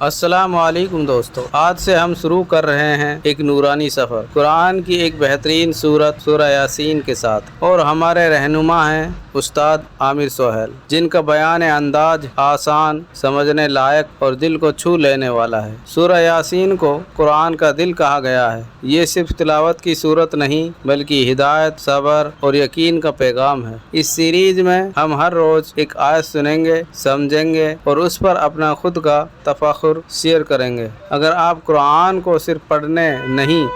السلام علیکم دوستو، آج سے ہم شروع کر رہے ہیں ایک نورانی سفر قرآن کی ایک بہترین سورت سورہ یاسین کے ساتھ، اور ہمارے رہنما ہیں استاد عامر سہیل، جن کا بیان انداز آسان، سمجھنے لائق اور دل کو چھو لینے والا ہے۔ سورہ یاسین کو قرآن کا دل کہا گیا ہے۔ یہ صرف تلاوت کی سورت نہیں بلکہ ہدایت، صبر اور یقین کا پیغام ہے۔ اس سیریز میں ہم ہر روز ایک آیت سنیں گے، سمجھیں گے اور اس پر اپنا خود کا تفکر شیئر کریں گے۔ اگر آپ قرآن کو صرف پڑھنے نہیں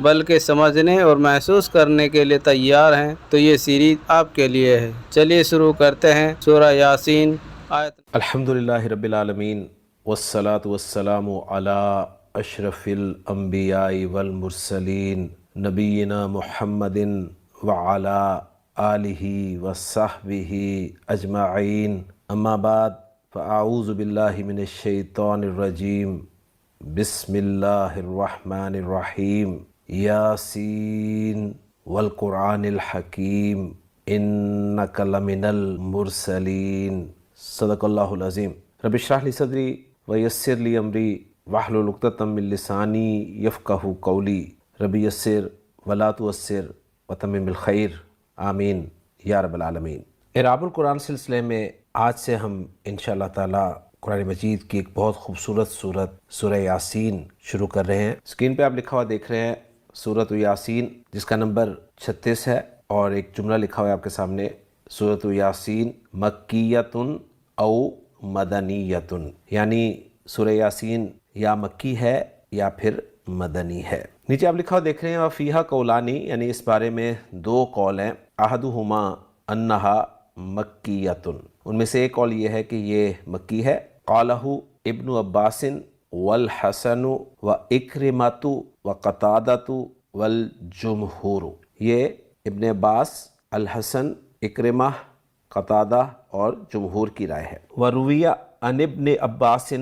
بلکہ سمجھنے اور محسوس کرنے کے لیے تیار ہیں تو یہ سیریز آپ کے لیے ہے۔ چلیے شروع کرتے ہیں۔ سورہ یاسین آیت۔ الحمدللہ رب العالمین والصلاة والسلام علی اشرف الانبیاء والمرسلین نبینا محمد وعلی آلہ وصحبہ اجمعین، اما بعد فاعوذ باللہ من الشیطان الرجیم، بسم اللہ الرحمن الرحیم، یاسین والقرآن الحکیم انک لمن المرسلین، صدق اللہ العظیم۔ رب اشرح لی صدری ویسر لی امری واحلل عقدۃ من لسانی یفقہوا قولی، رب یسر ولا تعسر وتمم بالخیر، آمین یا رب العالمین۔ اعراب القرآن سلسلے میں آج سے ہم انشاءاللہ تعالی قرآن مجید کی ایک بہت خوبصورت سورت سورہ یاسین شروع کر رہے ہیں۔ اسکرین پہ آپ لکھا ہوا دیکھ رہے ہیں سورۃ یاسین، جس کا نمبر 36 ہے، اور ایک جملہ لکھا ہوا ہے آپ کے سامنے، سورۃ یاسین مکیۃ او مدنیۃ، یعنی سورہ یاسین یا مکی ہے یا پھر مدنی ہے۔ نیچے آپ لکھا ہوا دیکھ رہے ہیں وفیہا قولانی، یعنی اس بارے میں دو قول ہیں، احدہما انہا مکیۃ، ان میں سے ایک قول یہ ہے کہ یہ مکی ہے، قالہ ابن عباس والحسن واکرمۃ وقتادۃ والجمہور، یہ ابن عباس، الحسن، اکرمہ، قتادہ اور جمہور کی رائے ہے۔ وروی عن ابن عباس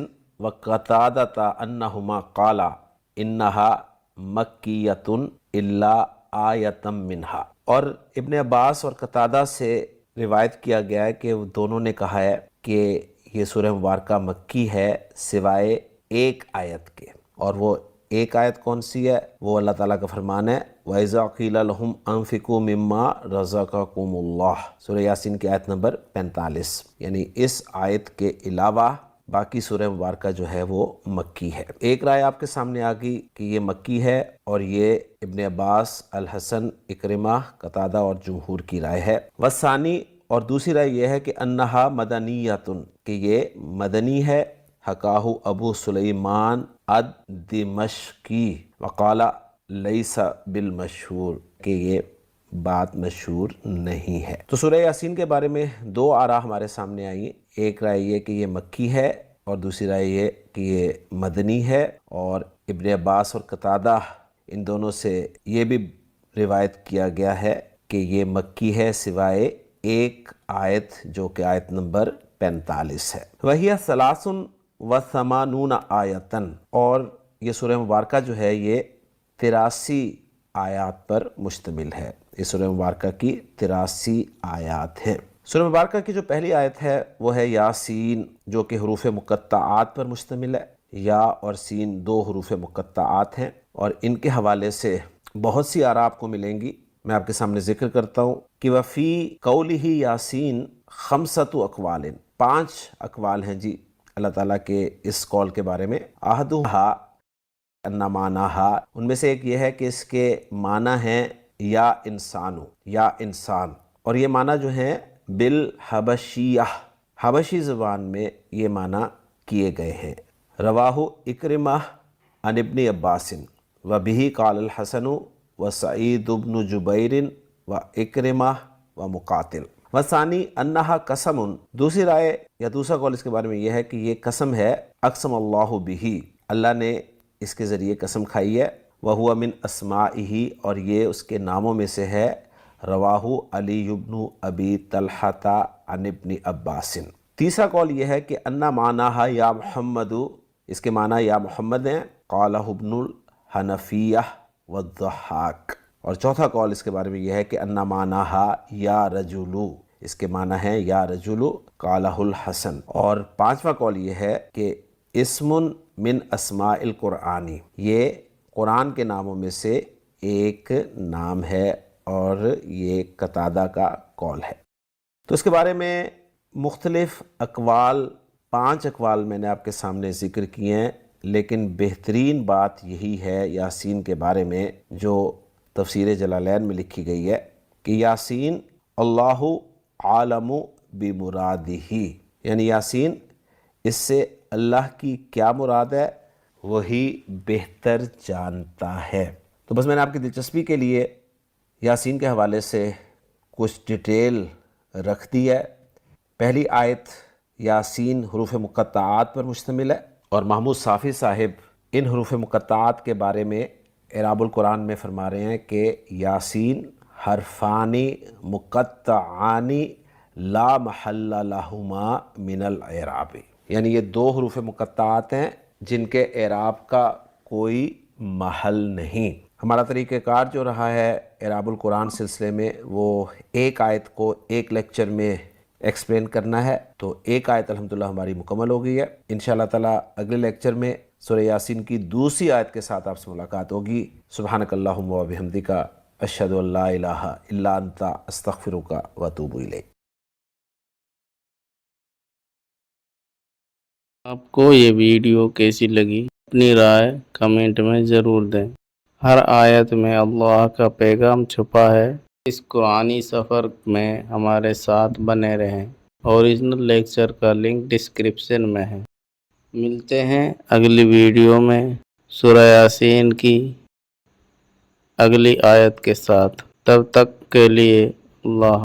وقتادۃ انہما قالا انہا مکیۃ الا آیۃ منہا، اور ابن عباس اور قتادہ سے روایت کیا گیا ہے کہ دونوں نے کہا ہے کہ یہ سورہ مبارکہ مکی ہے سوائے ایک آیت کے، اور وہ ایک آیت کون سی ہے؟ وہ اللہ تعالیٰ کا فرمان ہے وَإِذَا قِيلَ لَهُمْ أَنفِقُوا مِمَّا رَزَقَكُمُ اللَّهُ، سورہ یاسین کی آیت نمبر 45، یعنی اس آیت کے علاوہ باقی سورہ مبارکہ جو ہے وہ مکی ہے۔ ایک رائے آپ کے سامنے آ گئی کہ یہ مکی ہے، اور یہ ابن عباس، الحسن، اکرمہ، قتادہ اور جمہور کی رائے ہے۔ والثانی، اور دوسری رائے یہ ہے کہ انہا مدنیۃ، کہ یہ مدنی ہے، حکاہ ابو سلیمان الدمشقی وقال لیس بالمشہور، کہ یہ بات مشہور نہیں ہے۔ تو سورہ یاسین کے بارے میں دو آراء ہمارے سامنے آئی، ایک رائے یہ کہ یہ مکی ہے اور دوسری رائے یہ کہ یہ مدنی ہے، اور ابن عباس اور قتادہ ان دونوں سے یہ بھی روایت کیا گیا ہے کہ یہ مکی ہے سوائے ایک آیت جو کہ آیت نمبر 45 ہے۔ وہی ثلاث و ثمانون آیتن، اور یہ سورہ مبارکہ جو ہے یہ 83 آیات پر مشتمل ہے۔ اس سورہ مبارکہ کی 83 آیات ہیں۔ سورہ مبارکہ کی جو پہلی آیت ہے وہ ہے یاسین، جو کہ حروف مقطعات پر مشتمل ہے۔ یا اور سین دو حروف مقطعات ہیں، اور ان کے حوالے سے بہت سی آراء آپ کو ملیں گی۔ میں آپ کے سامنے ذکر کرتا ہوں کہ وفی قولہ یاسین خمسۃ اقوال، 5 اقوال ہیں جی اللہ تعالیٰ کے اس قول کے بارے میں۔ احدھا ان معناہا، ان میں سے ایک یہ ہے کہ اس کے معنی ہیں یا انسانو، یا انسان، اور یہ معنی جو ہیں بالحبشیہ، حبشی زبان میں یہ معنی کیے گئے ہیں۔ رواہ اکرمہ عن ابن عباس وبہ قال الحسن وسعید بن جبیر واکرمہ ومقاتل۔ وثانی انہا قسم، دوسری رائے یا دوسرا قول اس کے بارے میں یہ ہے کہ یہ قسم ہے، اقسم اللہ بہ، اللہ نے اس کے ذریعے قسم کھائی ہے، وہو من اسمائہ، اور یہ اس کے ناموں میں سے ہے۔ رواہ علی بن ابی طلحہ عن ابن عباس۔ تیسرا قول یہ ہے کہ انا معناہا یا محمد، اس کے معنی یا محمد ہیں، قالہ ابن الحنفیہ والضحاک۔ اور چوتھا قول اس کے بارے میں یہ ہے کہ انا معناہا یا رجلو، اس کے معنی ہیں یا رجلو، قالہ الحسن۔ اور پانچواں قول یہ ہے کہ اسم من اسماء القرآنی، یہ قرآن کے ناموں میں سے ایک نام ہے اور یہ قتادہ کا قول ہے۔ تو اس کے بارے میں مختلف اقوال، 5 اقوال میں نے آپ کے سامنے ذکر کیے ہیں، لیکن بہترین بات یہی ہے یاسین کے بارے میں جو تفسیر جلالین میں لکھی گئی ہے کہ یاسین اللہ عالم بمرادہ، یعنی یاسین اس سے اللہ کی کیا مراد ہے وہی بہتر جانتا ہے۔ تو بس میں نے آپ کی دلچسپی کے لیے یاسین کے حوالے سے کچھ ڈیٹیل رکھ دی ہے۔ پہلی آیت یاسین حروف مقطعات پر مشتمل ہے، اور محمود صافی صاحب ان حروف مقطعات کے بارے میں اعراب القرآن میں فرما رہے ہیں کہ یاسین حرفانی مقطعانی لا محل لہما من الاعراب، یعنی یہ 2 حروف مقطعات ہیں جن کے اعراب کا کوئی محل نہیں۔ ہمارا طریقہ کار جو رہا ہے اعراب القرآن سلسلے میں وہ ایک آیت کو ایک لیکچر میں ایکسپلین کرنا ہے، تو ایک آیت الحمدللہ ہماری مکمل ہو گئی ہے۔ انشاءاللہ تعالیٰ اگلے لیکچر میں سورہ یاسین کی دوسری آیت کے ساتھ آپ سے ملاقات ہوگی۔ سبحانک اللہم و بحمدک، اشہد ان لا الہ الا انت، استغفرک و اتوب الیک۔ آپ کو یہ ویڈیو کیسی لگی؟ اپنی رائے کمنٹ میں ضرور دیں۔ ہر آیت میں اللہ کا پیغام چھپا ہے۔ اس قرآنی سفر میں ہمارے ساتھ بنے رہیں۔ اوریجنل لیکچر کا لنک ڈسکرپشن میں ہے۔ ملتے ہیں اگلی ویڈیو میں سورہ یاسین کی اگلی آیت کے ساتھ۔ تب تک کے لیے اللہ